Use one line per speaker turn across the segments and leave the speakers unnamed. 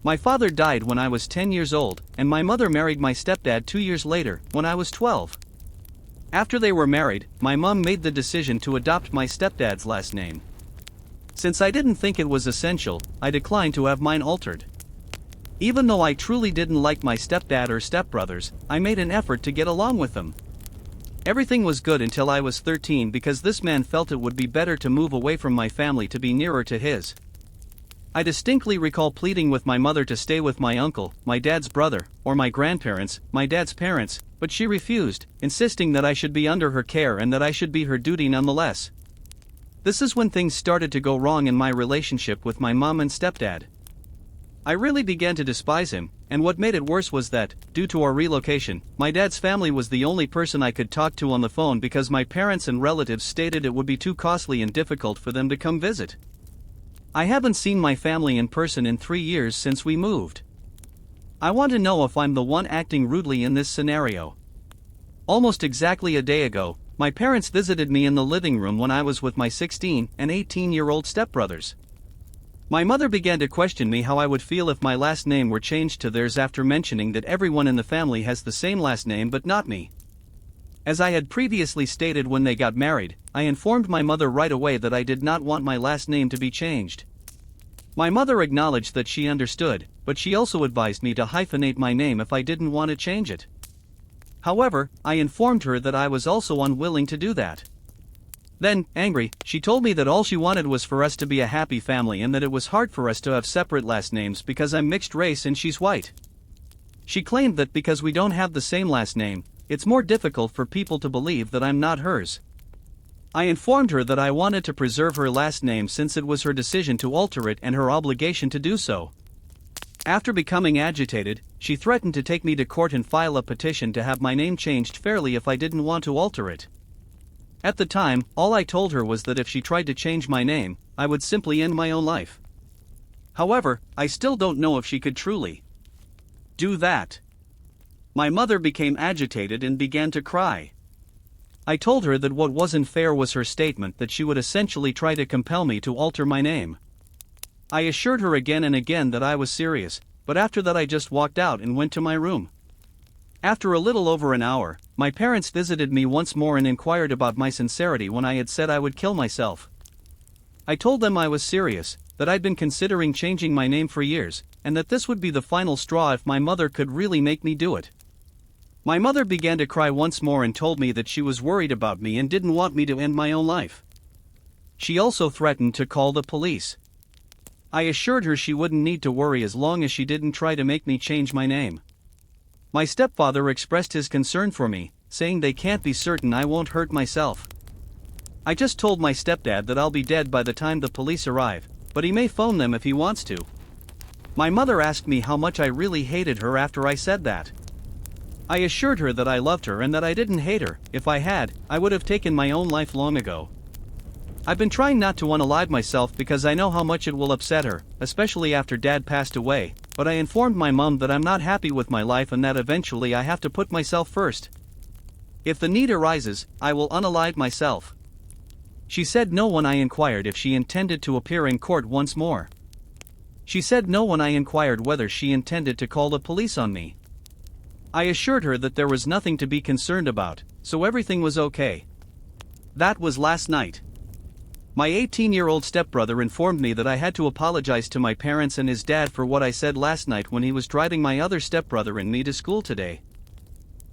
My father died when I was 10 years old, and my mother married my stepdad 2 years later, when I was 12. After they were married, my mom made the decision to adopt my stepdad's last name. Since I didn't think it was essential, I declined to have mine altered. Even though I truly didn't like my stepdad or stepbrothers, I made an effort to get along with them. Everything was good until I was 13 because this man felt it would be better to move away from my family to be nearer to his. I distinctly recall pleading with my mother to stay with my uncle, my dad's brother, or my grandparents, my dad's parents, but she refused, insisting that I should be under her care and that I should be her duty nonetheless. This is when things started to go wrong in my relationship with my mom and stepdad. I really began to despise him, and what made it worse was that, due to our relocation, my dad's family was the only person I could talk to on the phone because my parents and relatives stated it would be too costly and difficult for them to come visit. I haven't seen my family in person in 3 years since we moved. I want to know if I'm the one acting rudely in this scenario. Almost exactly a day ago, my parents visited me in the living room when I was with my 16 and 18-year-old stepbrothers. My mother began to question me how I would feel if my last name were changed to theirs after mentioning that everyone in the family has the same last name but not me. As I had previously stated when they got married, I informed my mother right away that I did not want my last name to be changed. My mother acknowledged that she understood, but she also advised me to hyphenate my name if I didn't want to change it. However, I informed her that I was also unwilling to do that. Then, angry, she told me that all she wanted was for us to be a happy family and that it was hard for us to have separate last names because I'm mixed race and she's white. She claimed that because we don't have the same last name, it's more difficult for people to believe that I'm not hers. I informed her that I wanted to preserve her last name since it was her decision to alter it and her obligation to do so. After becoming agitated, she threatened to take me to court and file a petition to have my name changed fairly if I didn't want to alter it. At the time, all I told her was that if she tried to change my name, I would simply end my own life. However, I still don't know if she could truly do that. My mother became agitated and began to cry. I told her that what wasn't fair was her statement that she would essentially try to compel me to alter my name. I assured her again and again that I was serious, but after that I just walked out and went to my room. After a little over an hour, my parents visited me once more and inquired about my sincerity when I had said I would kill myself. I told them I was serious, that I'd been considering changing my name for years, and that this would be the final straw if my mother could really make me do it. My mother began to cry once more and told me that she was worried about me and didn't want me to end my own life. She also threatened to call the police. I assured her she wouldn't need to worry as long as she didn't try to make me change my name. My stepfather expressed his concern for me, saying they can't be certain I won't hurt myself. I just told my stepdad that I'll be dead by the time the police arrive, but he may phone them if he wants to. My mother asked me how much I really hated her after I said that. I assured her that I loved her and that I didn't hate her. If I had, I would have taken my own life long ago. I've been trying not to unalive myself because I know how much it will upset her, especially after Dad passed away, but I informed my mom that I'm not happy with my life and that eventually I have to put myself first. If the need arises, I will unalive myself. She said no when I inquired if she intended to appear in court once more. She said no when I inquired whether she intended to call the police on me. I assured her that there was nothing to be concerned about, so everything was okay. That was last night. My 18-year-old stepbrother informed me that I had to apologize to my parents and his dad for what I said last night when he was driving my other stepbrother and me to school today.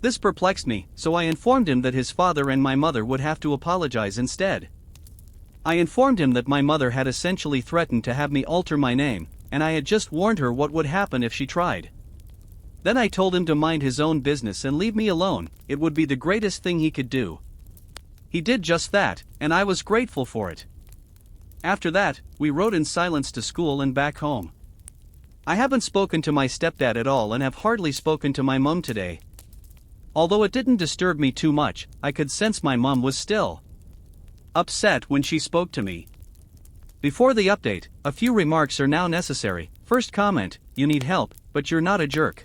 This perplexed me, so I informed him that his father and my mother would have to apologize instead. I informed him that my mother had essentially threatened to have me alter my name, and I had just warned her what would happen if she tried. Then I told him to mind his own business and leave me alone. It would be the greatest thing he could do. He did just that, and I was grateful for it. After that, we rode in silence to school and back home. I haven't spoken to my stepdad at all and have hardly spoken to my mom today. Although it didn't disturb me too much, I could sense my mom was still upset when she spoke to me. Before the update, a few remarks are now necessary. First comment: you need help, but you're not a jerk.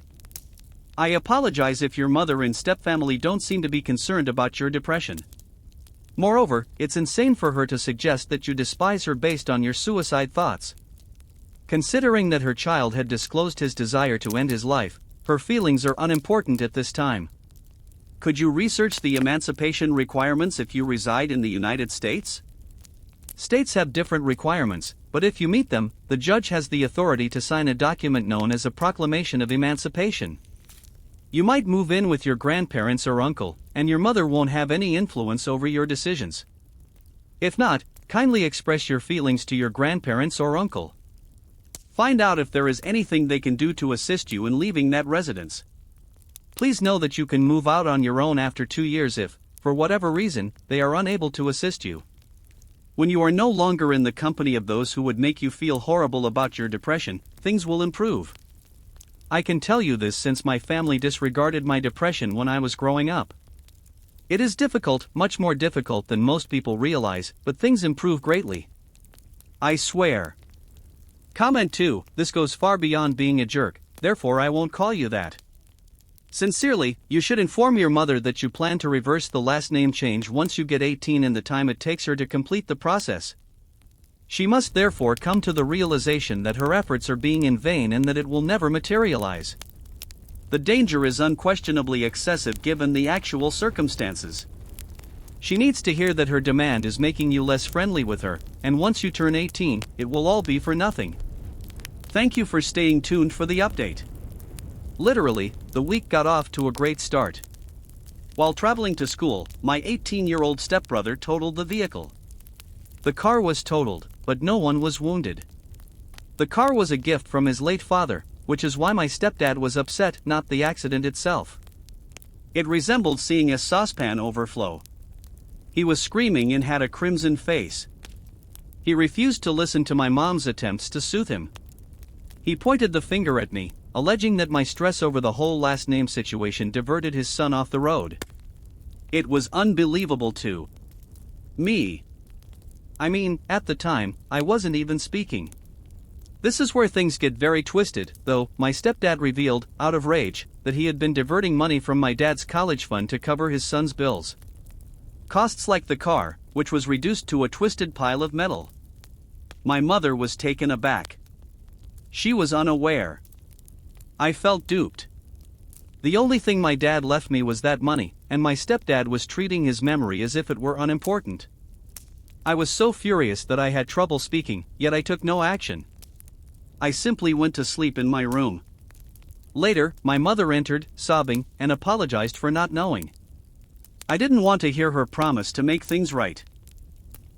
I apologize if your mother and stepfamily don't seem to be concerned about your depression. Moreover, it's insane for her to suggest that you despise her based on your suicide thoughts. Considering that her child had disclosed his desire to end his life, her feelings are unimportant at this time.
Could you research the emancipation requirements if you reside in the United States?
States have different requirements, but if you meet them, the judge has the authority to sign a document known as a proclamation of emancipation. You might move in with your grandparents or uncle, and your mother won't have any influence over your decisions. If not, kindly express your feelings to your grandparents or uncle.
Find out if there is anything they can do to assist you in leaving that residence.
Please know that you can move out on your own after 2 years if, for whatever reason, they are unable to assist you.
When you are no longer in the company of those who would make you feel horrible about your depression, things will improve.
I can tell you this since my family disregarded my depression when I was growing up. It is difficult, much more difficult than most people realize, but things improve greatly.
I swear.
Comment 2, this goes far beyond being a jerk, therefore I won't call you that. Sincerely, you should inform your mother that you plan to reverse the last name change once you get 18 in the time it takes her to complete the process. She must therefore come to the realization that her efforts are being in vain and that it will never materialize.
The danger is unquestionably excessive given the actual circumstances.
She needs to hear that her demand is making you less friendly with her, and once you turn 18, it will all be for nothing.
Thank you for staying tuned for the update.
Literally, the week got off to a great start.
While traveling to school, my 18-year-old stepbrother totaled the vehicle.
The car was totaled, but no one was wounded. The car was a gift from his late father, which is why my stepdad was upset, not the accident itself.
It resembled seeing a saucepan overflow. He was screaming and had a crimson face.
He refused to listen to my mom's attempts to soothe him. He pointed the finger at me, alleging that my stress over the whole last name situation diverted his son off the road.
It was unbelievable to me.
I mean, at the time, I wasn't even speaking. This is where things get very twisted, though. My stepdad revealed, out of rage, that he had been diverting money from my dad's college fund to cover his son's bills. Costs like the car, which was reduced to a twisted pile of metal.
My mother was taken aback. She was unaware. I felt duped.
The only thing my dad left me was that money, and my stepdad was treating his memory as if it were unimportant. I was so furious that I had trouble speaking, yet I took no action.
I simply went to sleep in my room.
Later, my mother entered, sobbing, and apologized for not knowing.
I didn't want to hear her promise to make things right.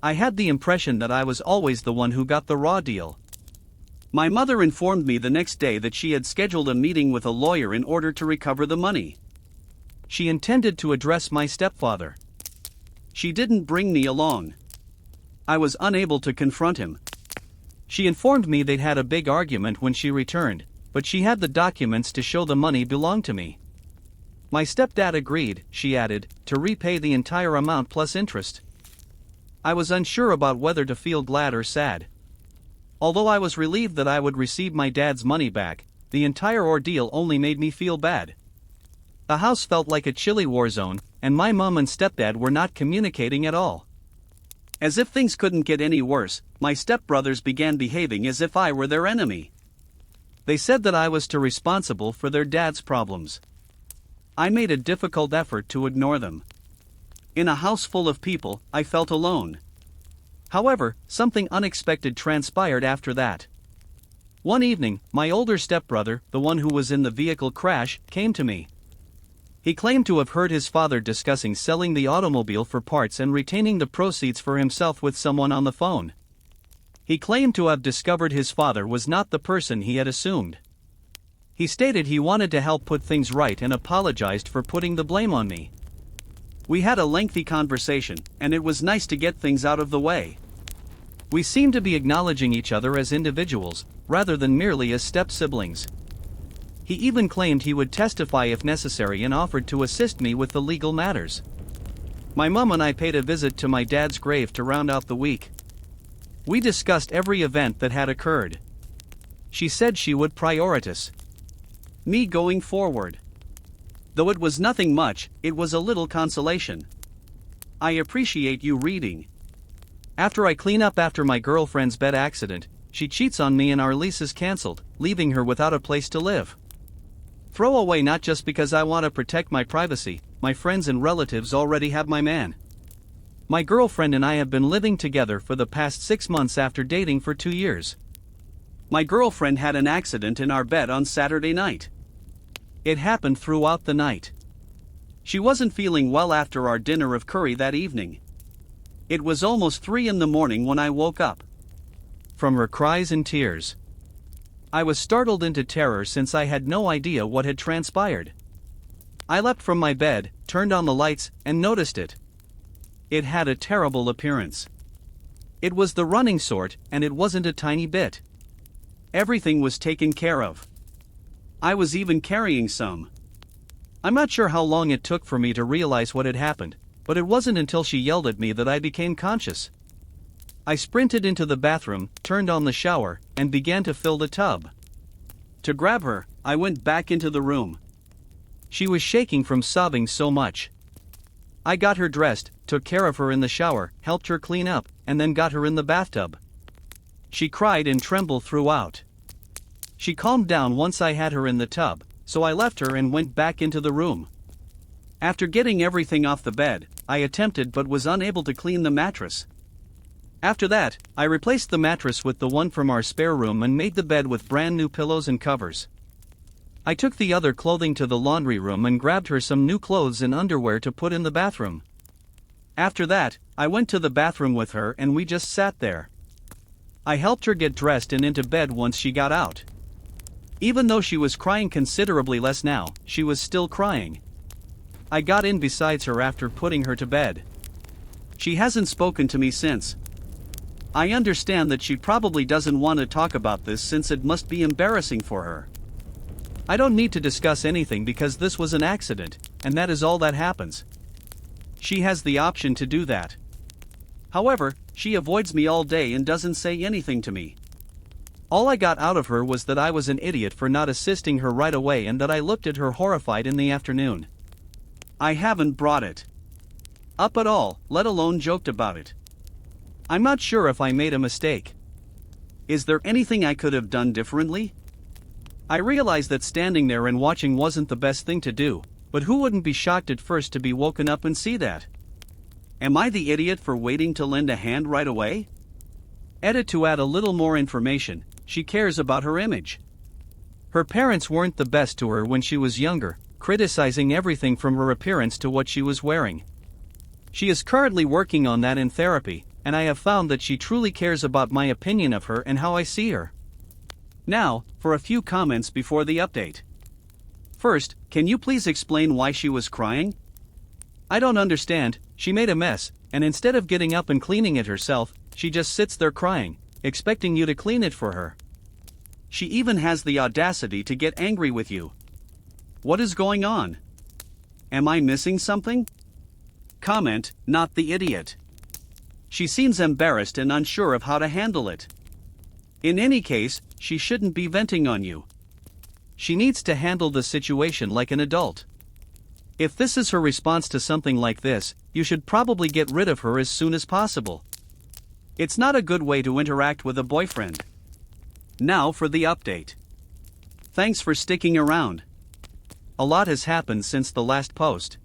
I had the impression that I was always the one who got the raw deal.
My mother informed me the next day that she had scheduled a meeting with a lawyer in order to recover the money.
She intended to address my stepfather.
She didn't bring me along. I was unable to confront him.
She informed me they'd had a big argument when she returned, but she had the documents to show the money belonged to me. My stepdad agreed, she added, to repay the entire amount plus interest. I was unsure about whether to feel glad or sad. Although I was relieved that I would receive my dad's money back, the entire ordeal only made me feel bad. The house felt like a chilly war zone, and my mom and stepdad were not communicating at all.
As if things couldn't get any worse, my stepbrothers began behaving as if I were their enemy.
They said that I was too responsible for their dad's problems.
I made a difficult effort to ignore them. In a house full of people, I felt alone.
However, something unexpected transpired after that. One evening, my older stepbrother, the one who was in the vehicle crash, came to me. He claimed to have heard his father discussing selling the automobile for parts and retaining the proceeds for himself with someone on the phone. He claimed to have discovered his father was not the person he had assumed. He stated he wanted to help put things right and apologized for putting the blame on me.
We had a lengthy conversation, and it was nice to get things out of the way.
We seemed to be acknowledging each other as individuals, rather than merely as step-siblings. He even claimed he would testify if necessary and offered to assist me with the legal matters. My mom and I paid a visit to my dad's grave to round out the week. We discussed every event that had occurred. She said she would prioritize
me going forward. Though it was nothing much, it was a little consolation. I appreciate you reading.
After I clean up after my girlfriend's bed accident, she cheats on me and our lease is cancelled, leaving her without a place to live. Throw away not just because I want to protect my privacy, my friends and relatives already have my man. My girlfriend and I have been living together for the past 6 months after dating for 2 years.
My girlfriend had an accident in our bed on Saturday night. It happened throughout the night. She wasn't feeling well after our dinner of curry that evening. It was almost 3 in the morning when I woke up
from her cries and tears. I was startled into terror since I had no idea what had transpired. I leapt from my bed, turned on the lights, and noticed it. It had a terrible appearance. It was the running sort, and it wasn't a tiny bit. Everything was taken care of. I was even carrying some. I'm not sure how long it took for me to realize what had happened, but it wasn't until she yelled at me that I became conscious. I sprinted into the bathroom, turned on the shower, and began to fill the tub. To grab her, I went back into the room. She was shaking from sobbing so much. I got her dressed, took care of her in the shower, helped her clean up, and then got her in the bathtub. She cried and trembled throughout. She calmed down once I had her in the tub, so I left her and went back into the room. After getting everything off the bed, I attempted but was unable to clean the mattress. After that, I replaced the mattress with the one from our spare room and made the bed with brand new pillows and covers. I took the other clothing to the laundry room and grabbed her some new clothes and underwear to put in the bathroom. After that, I went to the bathroom with her and we just sat there. I helped her get dressed and into bed once she got out. Even though she was crying considerably less now, she was still crying. I got in besides her after putting her to bed. She hasn't spoken to me since. I understand that she probably doesn't want to talk about this since it must be embarrassing for her. I don't need to discuss anything because this was an accident, and that is all that happens. She has the option to do that. However, she avoids me all day and doesn't say anything to me. All I got out of her was that I was an idiot for not assisting her right away and that I looked at her horrified in the afternoon. I haven't brought it up at all, let alone joked about it. I'm not sure if I made a mistake. Is there anything I could have done differently? I realized that standing there and watching wasn't the best thing to do, but who wouldn't be shocked at first to be woken up and see that? Am I the idiot for waiting to lend a hand right away? Edit to add a little more information, she cares about her image. Her parents weren't the best to her when she was younger, criticizing everything from her appearance to what she was wearing. She is currently working on that in therapy, and I have found that she truly cares about my opinion of her and how I see her. Now, for a few comments before the update. First, can you please explain why she was crying? I don't understand. She made a mess, and instead of getting up and cleaning it herself, she just sits there crying, expecting you to clean it for her. She even has the audacity to get angry with you. What is going on? Am I missing something? Comment, not the idiot. She seems embarrassed and unsure of how to handle it. In any case, she shouldn't be venting on you. She needs to handle the situation like an adult. If this is her response to something like this, you should probably get rid of her as soon as possible. It's not a good way to interact with a boyfriend. Now for the update. Thanks for sticking around. A lot has happened since the last post.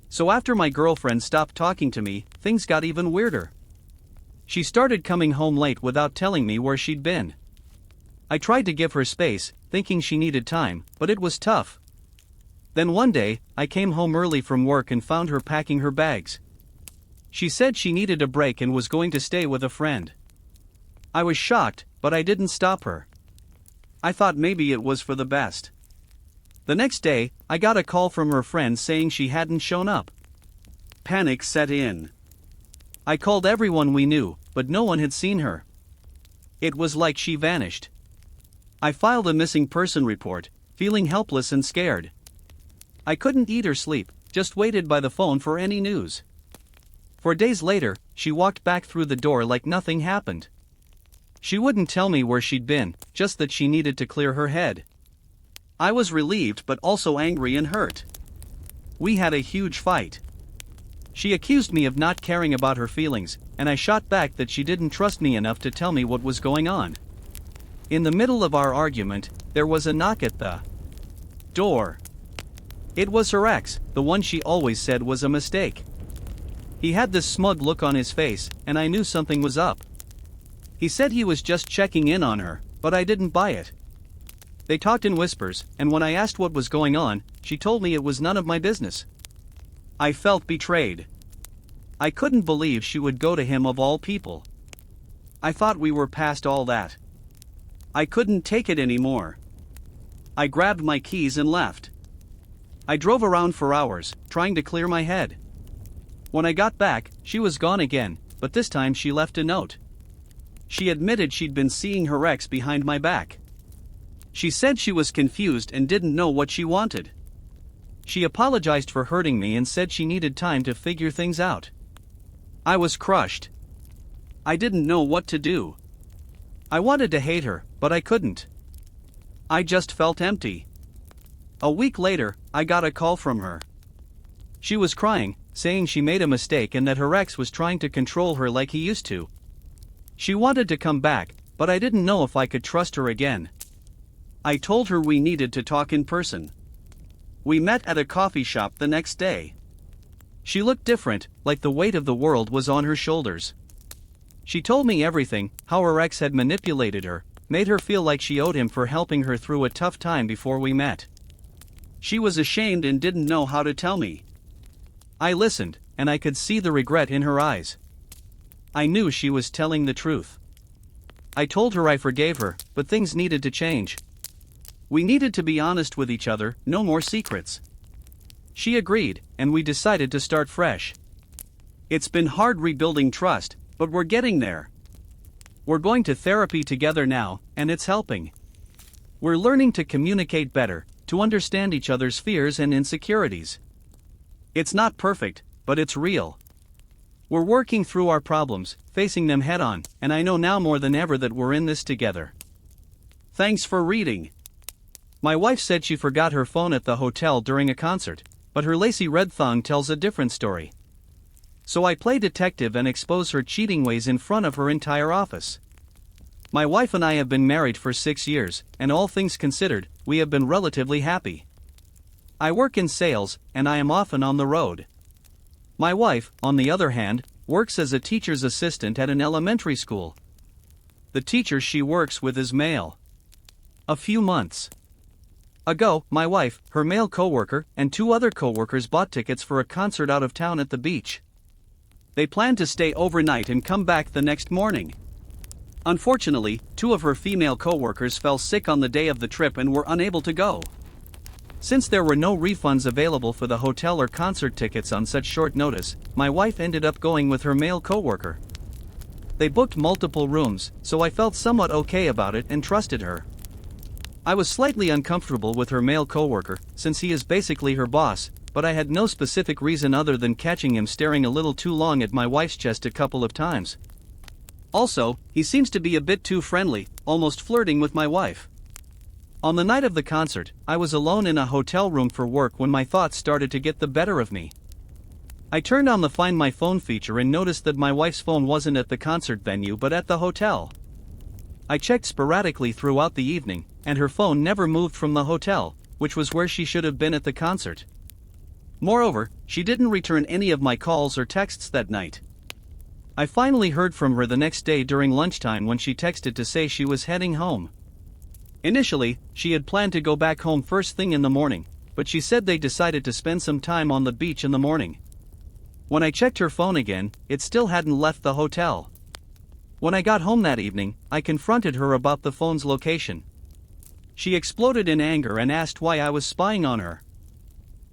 So after my girlfriend stopped talking to me, things got even weirder. She started coming home late without telling me where she'd been. I tried to give her space, thinking she needed time, but it was tough. Then one day, I came home early from work and found her packing her bags. She said she needed a break and was going to stay with a friend. I was shocked, but I didn't stop her. I thought maybe it was for the best. The next day, I got a call from her friend saying she hadn't shown up. Panic set in. I called everyone we knew, but no one had seen her. It was like she vanished. I filed a missing person report, feeling helpless and scared. I couldn't eat or sleep, just waited by the phone for any news. 4 days later, she walked back through the door like nothing happened. She wouldn't tell me where she'd been, just that she needed to clear her head. I was relieved but also angry and hurt. We had a huge fight. She accused me of not caring about her feelings, and I shot back that she didn't trust me enough to tell me what was going on. In the middle of our argument, there was a knock at the door. It was her ex, the one she always said was a mistake. He had this smug look on his face, and I knew something was up. He said he was just checking in on her, but I didn't buy it. They talked in whispers, and when I asked what was going on, she told me it was none of my business. I felt betrayed. I couldn't believe she would go to him of all people. I thought we were past all that. I couldn't take it anymore. I grabbed my keys and left. I drove around for hours, trying to clear my head. When I got back, she was gone again, but this time she left a note. She admitted she'd been seeing her ex behind my back. She said she was confused and didn't know what she wanted. She apologized for hurting me and said she needed time to figure things out. I was crushed. I didn't know what to do. I wanted to hate her, but I couldn't. I just felt empty. A week later, I got a call from her. She was crying, saying she made a mistake and that her ex was trying to control her like he used to. She wanted to come back, but I didn't know if I could trust her again. I told her we needed to talk in person. We met at a coffee shop the next day. She looked different, like the weight of the world was on her shoulders. She told me everything, how her ex had manipulated her, made her feel like she owed him for helping her through a tough time before we met. She was ashamed and didn't know how to tell me. I listened, and I could see the regret in her eyes. I knew she was telling the truth. I told her I forgave her, but things needed to change. We needed to be honest with each other, no more secrets. She agreed, and we decided to start fresh. It's been hard rebuilding trust, but we're getting there. We're going to therapy together now, and it's helping. We're learning to communicate better, to understand each other's fears and insecurities. It's not perfect, but it's real. We're working through our problems, facing them head on, and I know now more than ever that we're in this together. Thanks for reading. My wife said she forgot her phone at the hotel during a concert, but her lacy red thong tells a different story. So I play detective and expose her cheating ways in front of her entire office. My wife and I have been married for 6 years, and all things considered, we have been relatively happy. I work in sales, and I am often on the road. My wife, on the other hand, works as a teacher's assistant at an elementary school. The teacher she works with is male. A few months ago, my wife, her male coworker, and 2 other coworkers bought tickets for a concert out of town at the beach. They planned to stay overnight and come back the next morning. Unfortunately, 2 of her female coworkers fell sick on the day of the trip and were unable to go. Since there were no refunds available for the hotel or concert tickets on such short notice, my wife ended up going with her male coworker. They booked multiple rooms, so I felt somewhat okay about it and trusted her. I was slightly uncomfortable with her male coworker, since he is basically her boss, but I had no specific reason other than catching him staring a little too long at my wife's chest a couple of times. Also, he seems to be a bit too friendly, almost flirting with my wife. On the night of the concert, I was alone in a hotel room for work when my thoughts started to get the better of me. I turned on the Find My Phone feature and noticed that my wife's phone wasn't at the concert venue but at the hotel. I checked sporadically throughout the evening, and her phone never moved from the hotel, which was where she should have been at the concert. Moreover, she didn't return any of my calls or texts that night. I finally heard from her the next day during lunchtime when she texted to say she was heading home. Initially, she had planned to go back home first thing in the morning, but she said they decided to spend some time on the beach in the morning. When I checked her phone again, it still hadn't left the hotel. When I got home that evening, I confronted her about the phone's location. She exploded in anger and asked why I was spying on her.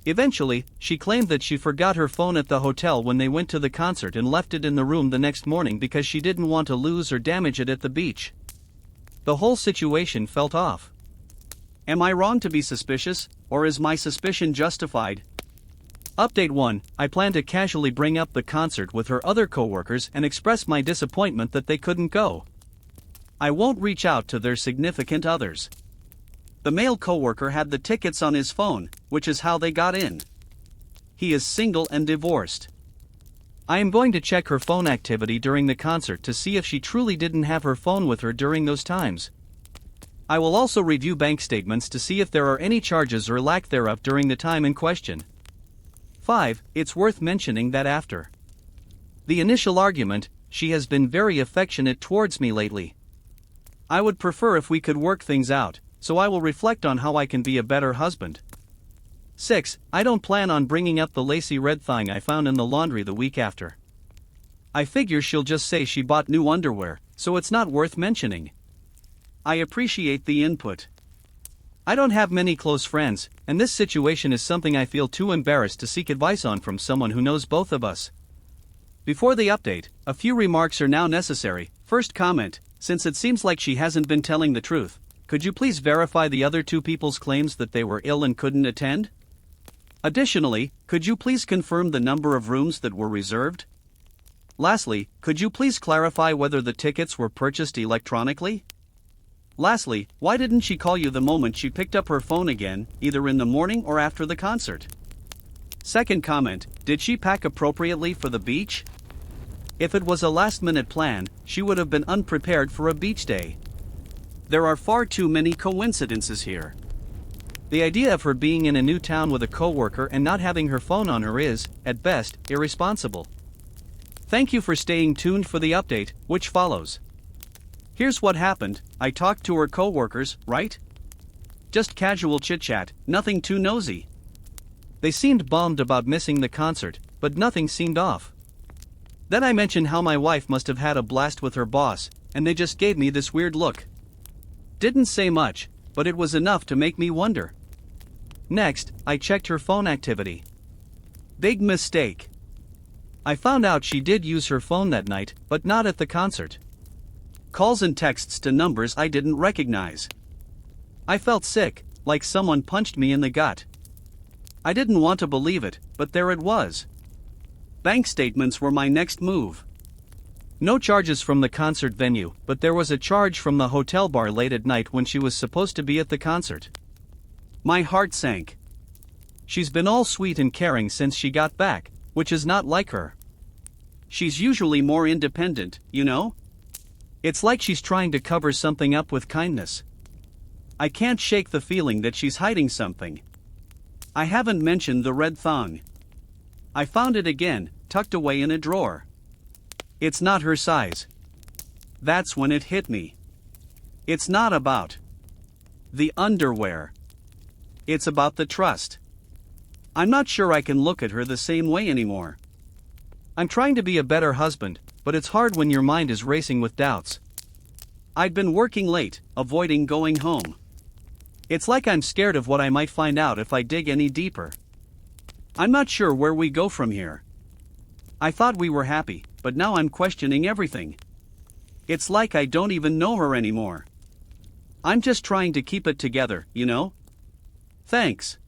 Eventually, she claimed that she forgot her phone at the hotel when they went to the concert and left it in the room the next morning because she didn't want to lose or damage it at the beach. The whole situation felt off. Am I wrong to be suspicious, or is my suspicion justified? Update 1. I plan to casually bring up the concert with her other coworkers and express my disappointment that they couldn't go. I won't reach out to their significant others. The male coworker had the tickets on his phone, which is how they got in. He is single and divorced. I am going to check her phone activity during the concert to see if she truly didn't have her phone with her during those times. I will also review bank statements to see if there are any charges or lack thereof during the time in question. 5. It's worth mentioning that after the initial argument, she has been very affectionate towards me lately. I would prefer if we could work things out, so I will reflect on how I can be a better husband. 6. I don't plan on bringing up the lacy red thing I found in the laundry the week after. I figure she'll just say she bought new underwear, so it's not worth mentioning. I appreciate the input. I don't have many close friends, and this situation is something I feel too embarrassed to seek advice on from someone who knows both of us. Before the update, a few remarks are now necessary. First comment, since it seems like she hasn't been telling the truth, could you please verify the other two people's claims that they were ill and couldn't attend? Additionally, could you please confirm the number of rooms that were reserved? Lastly, could you please clarify whether the tickets were purchased electronically? Lastly, why didn't she call you the moment she picked up her phone again, either in the morning or after the concert? Second comment, did she pack appropriately for the beach? If it was a last-minute plan, she would have been unprepared for a beach day. There are far too many coincidences here. The idea of her being in a new town with a coworker and not having her phone on her is, at best, irresponsible. Thank you for staying tuned for the update, which follows. Here's what happened. I talked to her coworkers, right? Just casual chit-chat, nothing too nosy. They seemed bummed about missing the concert, but nothing seemed off. Then I mentioned how my wife must have had a blast with her boss, and they just gave me this weird look. Didn't say much, but it was enough to make me wonder. Next, I checked her phone activity. Big mistake. I found out she did use her phone that night, but not at the concert. Calls and texts to numbers I didn't recognize. I felt sick, like someone punched me in the gut. I didn't want to believe it, but there it was. Bank statements were my next move. No charges from the concert venue, but there was a charge from the hotel bar late at night when she was supposed to be at the concert. My heart sank. She's been all sweet and caring since she got back, which is not like her. She's usually more independent, you know? It's like she's trying to cover something up with kindness. I can't shake the feeling that she's hiding something. I haven't mentioned the red thong. I found it again, tucked away in a drawer. It's not her size. That's when it hit me. It's not about the underwear. It's about the trust. I'm not sure I can look at her the same way anymore. I'm trying to be a better husband, but it's hard when your mind is racing with doubts. I'd been working late, avoiding going home. It's like I'm scared of what I might find out if I dig any deeper. I'm not sure where we go from here. I thought we were happy, but now I'm questioning everything. It's like I don't even know her anymore. I'm just trying to keep it together, you know? Thanks.